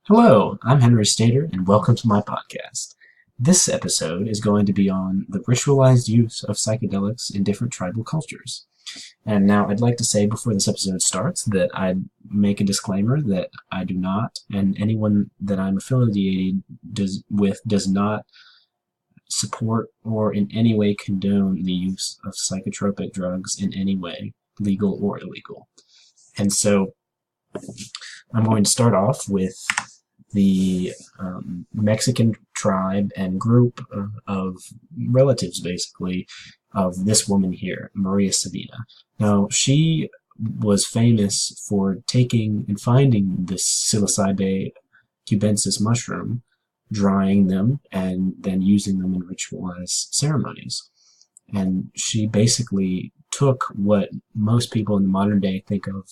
Hello, I'm Henry Stater, and welcome to my podcast. This episode is going to be on the ritualized use of psychedelics in different tribal cultures. And now I'd like to say before this episode starts that I'd make a disclaimer that I do not, and anyone that I'm affiliated with does not support or in any way condone the use of psychotropic drugs in any way, legal or illegal. And so I'm going to start off with the Mexican tribe and group of relatives, basically, of this woman here, Maria Sabina. Now, she was famous for taking and finding this psilocybe cubensis mushroom, drying them, and then using them in ritualized ceremonies. And she basically took what most people in the modern day think of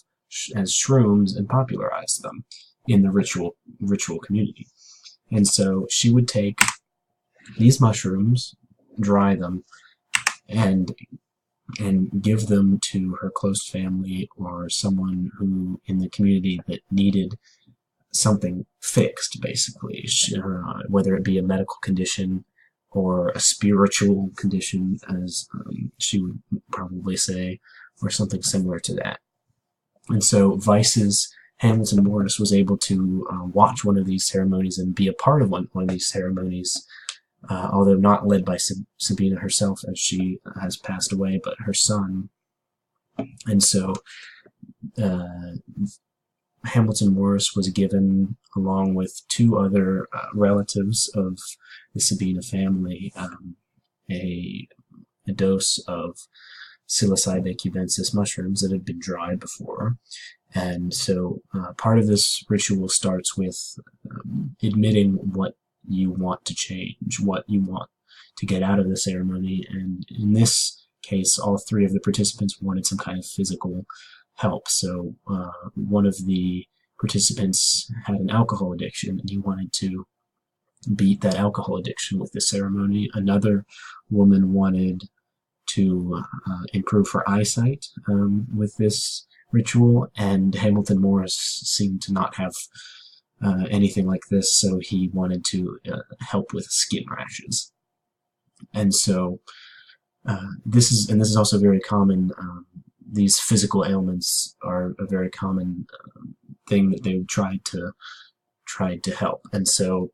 as shrooms and popularized them in the ritual community. And so she would take these mushrooms, dry them, and give them to her close family or someone who in the community that needed something fixed, basically, whether it be a medical condition or a spiritual condition, as she would probably say, or something similar to that. And so Vice's Hamilton Morris was able to watch one of these ceremonies and be a part of one of these ceremonies, although not led by Sabina herself, as she has passed away, but her son. And so Hamilton Morris was given, along with two other relatives of the Sabina family, a dose of psilocybe cubensis mushrooms that had been dried before. And so part of this ritual starts with admitting what you want to change, what you want to get out of the ceremony. And in this case, all three of the participants wanted some kind of physical help. So one of the participants had an alcohol addiction, and he wanted to beat that alcohol addiction with the ceremony. Another woman wanted to improve her eyesight with this ritual, and Hamilton Morris seemed to not have anything like this, so he wanted to help with skin rashes. And so this is also very common. These physical ailments are a very common thing that they tried to help. And so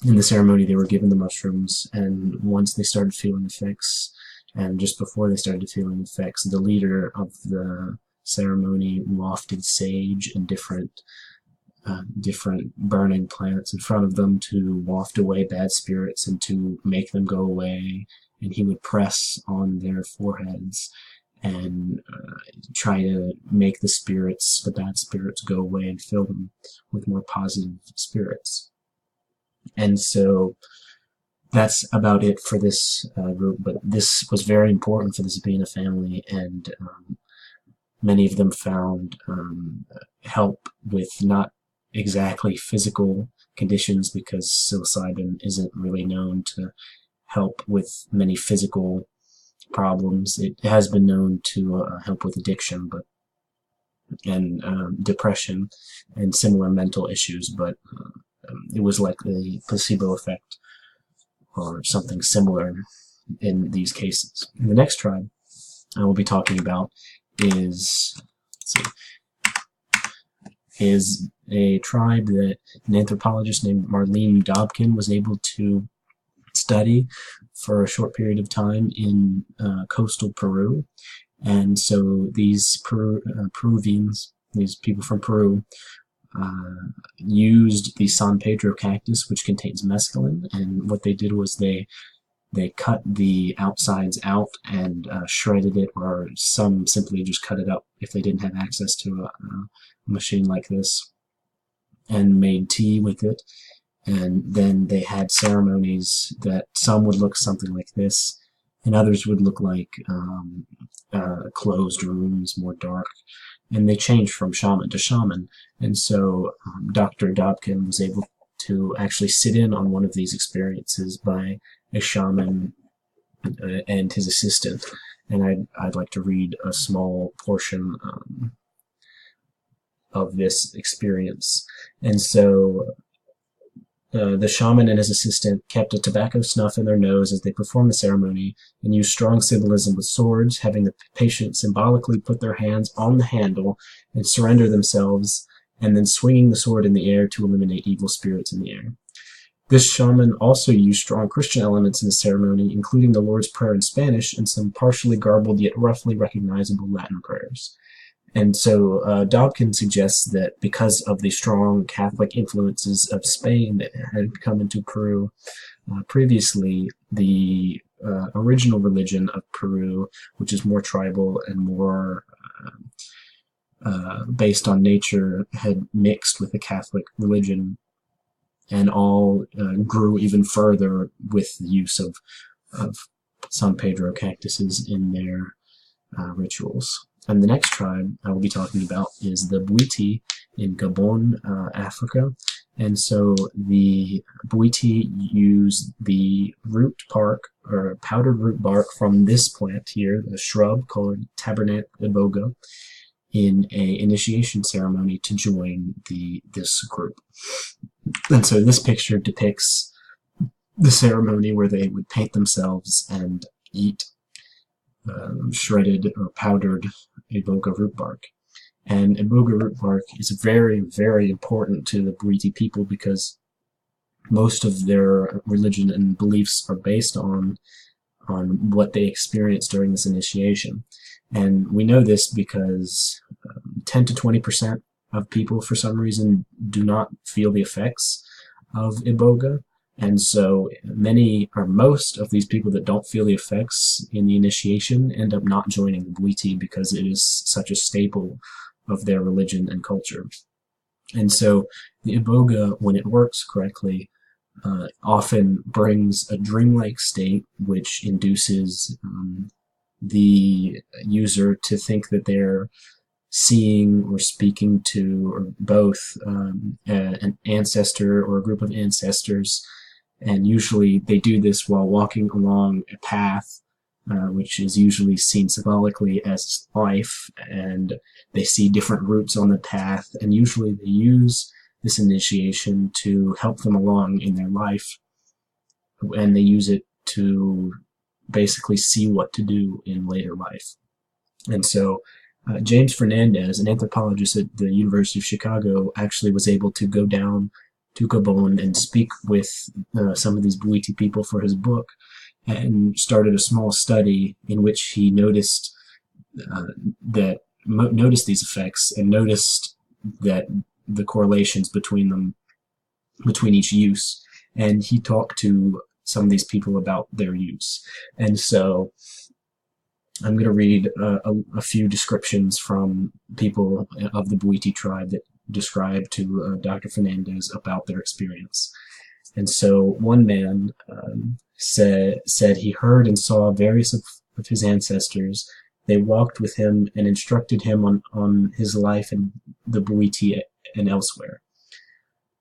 in the ceremony, they were given the mushrooms, and once they started feeling effects, and just before they started feeling effects, the leader of the ceremony wafted sage and different burning plants in front of them to waft away bad spirits and to make them go away. And he would press on their foreheads and try to make the bad spirits, go away and fill them with more positive spirits. And so that's about it for this group, but this was very important for the Sabina family, and many of them found help with not exactly physical conditions, because psilocybin isn't really known to help with many physical problems. It has been known to help with addiction, and depression and similar mental issues, but it was like the placebo effect or something similar in these cases. The next tribe I will be talking about is a tribe that an anthropologist named Marlene Dobkin was able to study for a short period of time in coastal Peru. And so these Peruvians, these people from Peru, used the San Pedro cactus, which contains mescaline, and what they did was they cut the outsides out and shredded it, or some simply just cut it up if they didn't have access to a machine like this, and made tea with it. And then they had ceremonies that some would look something like this, and others would look like closed rooms, more dark. And they changed from shaman to shaman. And so Dr. Dobkin was able to actually sit in on one of these experiences by a shaman and his assistant. And I'd like to read a small portion of this experience. And so the shaman and his assistant kept a tobacco snuff in their nose as they performed the ceremony and used strong symbolism with swords, having the patient symbolically put their hands on the handle and surrender themselves, and then swinging the sword in the air to eliminate evil spirits in the air. This shaman also used strong Christian elements in the ceremony, including the Lord's Prayer in Spanish and some partially garbled yet roughly recognizable Latin prayers. And so Dobkin suggests that because of the strong Catholic influences of Spain that had come into Peru previously, the original religion of Peru, which is more tribal and more based on nature, had mixed with the Catholic religion and all grew even further with the use of San Pedro cactuses in their rituals. And the next tribe I will be talking about is the Bwiti in Gabon, Africa. And so the Bwiti use the root bark, or powdered root bark from this plant here, the shrub called Tabernet iboga, in a initiation ceremony to join this group. And so this picture depicts the ceremony where they would paint themselves and eat shredded or powdered iboga root bark. And iboga root bark is very, very important to the Bwiti people because most of their religion and beliefs are based on what they experienced during this initiation. And we know this because 10 to 20% of people, for some reason, do not feel the effects of iboga. And so many or most of these people that don't feel the effects in the initiation end up not joining the Bwiti because it is such a staple of their religion and culture. And so the iboga, when it works correctly, often brings a dreamlike state which induces the user to think that they're seeing or speaking to, or both, an ancestor or a group of ancestors. And usually they do this while walking along a path, which is usually seen symbolically as life, and they see different routes on the path, and usually they use this initiation to help them along in their life, and they use it to basically see what to do in later life. And so James Fernandez, an anthropologist at the University of Chicago, actually was able to go down to Gabon and speak with some of these Bwiti people for his book, and started a small study in which he noticed these effects and noticed that the correlations between them, between each use, and he talked to some of these people about their use. And so I'm going to read a few descriptions from people of the Bwiti tribe that describe to Dr. Fernandez about their experience. And so one man said he heard and saw various of his ancestors. They walked with him and instructed him on his life in the Bwiti and elsewhere.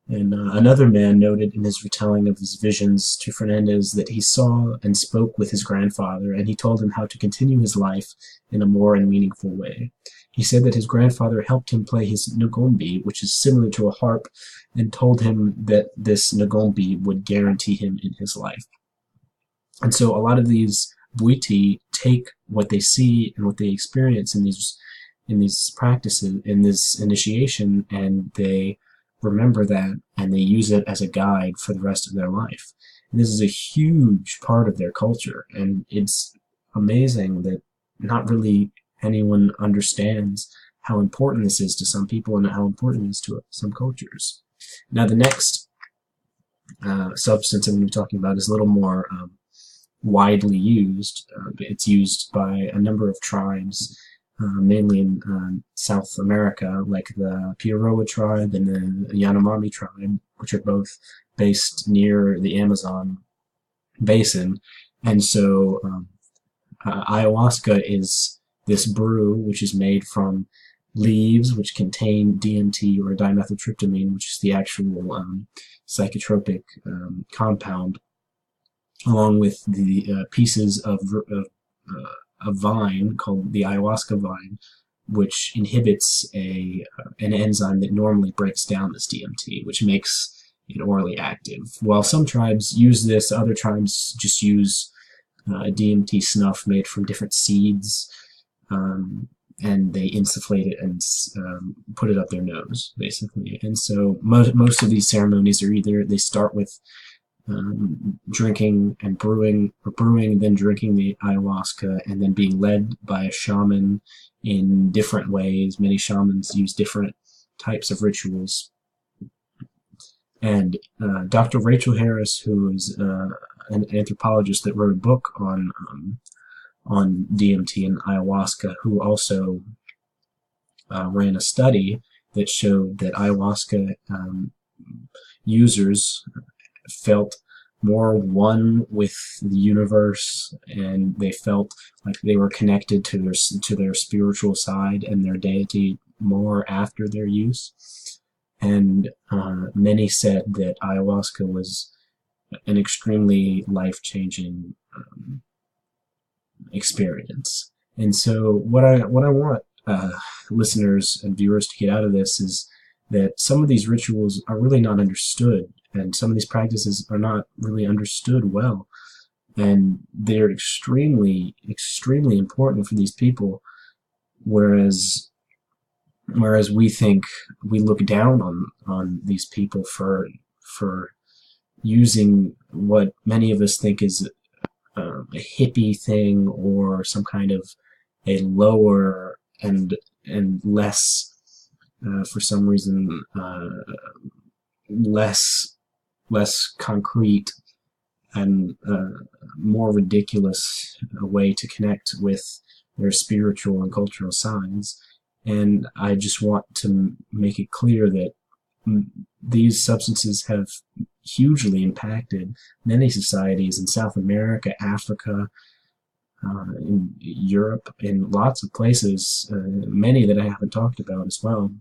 And another man noted in his retelling of his visions to Fernandez that he saw and spoke with his grandfather, and he told him how to continue his life in a more and meaningful way. He said that his grandfather helped him play his ngombe, which is similar to a harp, and told him that this ngombe would guarantee him in his life. And so a lot of these Bwiti take what they see and what they experience in these practices, in this initiation, and they remember that, and they use it as a guide for the rest of their life. And this is a huge part of their culture, and it's amazing that not really anyone understands how important this is to some people and how important it is to some cultures. Now, the next substance I'm going to be talking about is a little more widely used. It's used by a number of tribes, mainly in South America, like the Piaroa tribe and the Yanomami tribe, which are both based near the Amazon basin. And so ayahuasca is this brew which is made from leaves which contain DMT, or dimethyltryptamine, which is the actual psychotropic compound, along with the pieces of a vine called the ayahuasca vine, which inhibits an enzyme that normally breaks down this DMT, which makes it orally active. While some tribes use this, other tribes just use DMT snuff made from different seeds, and they insufflate it and put it up their nose, basically. And so most of these ceremonies are either they start with drinking and brewing, or brewing and then drinking the ayahuasca, and then being led by a shaman in different ways. Many shamans use different types of rituals. And Dr. Rachel Harris, who is an anthropologist that wrote a book on DMT and ayahuasca, who also ran a study that showed that ayahuasca users felt more one with the universe, and they felt like they were connected to their spiritual side and their deity more after their use. And many said that ayahuasca was an extremely life-changing experience. And so what I want listeners and viewers to get out of this is that some of these rituals are really not understood, and some of these practices are not really understood well, and they're extremely, extremely important for these people, whereas we look down on these people for using what many of us think is a hippie thing, or some kind of a lower and less, for some reason, less concrete and more ridiculous way to connect with their spiritual and cultural sides. And I just want to make it clear that these substances have hugely impacted many societies in South America, Africa, in Europe, in lots of places, many that I haven't talked about as well.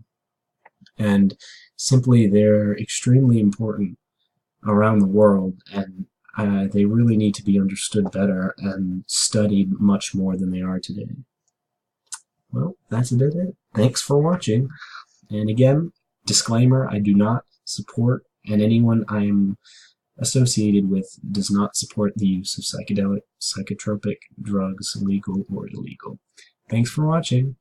And simply, they're extremely important around the world, and they really need to be understood better and studied much more than they are today. Well, that's about it. Thanks for watching. And again, disclaimer, I do not support, and anyone I am associated with does not support the use of psychotropic drugs, legal or illegal. Thanks for watching.